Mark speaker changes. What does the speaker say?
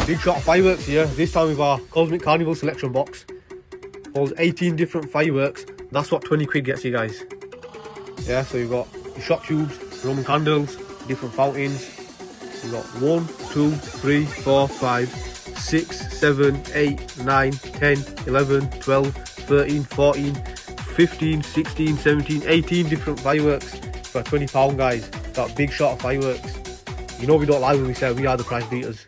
Speaker 1: Big shot of fireworks here. This time with our Cosmic Carnival selection box. Holds 18 different fireworks. That's what 20 quid gets you guys. Yeah, so you've got your shot tubes, Roman candles, different fountains. You've got 1, 2, 3, 4, 5, 6, 7, 8, 9, 10, 11, 12, 13, 14, 15, 16, 17, 18 different fireworks for £20, guys. That big shot of fireworks. You know we don't lie when we say we are the price beaters.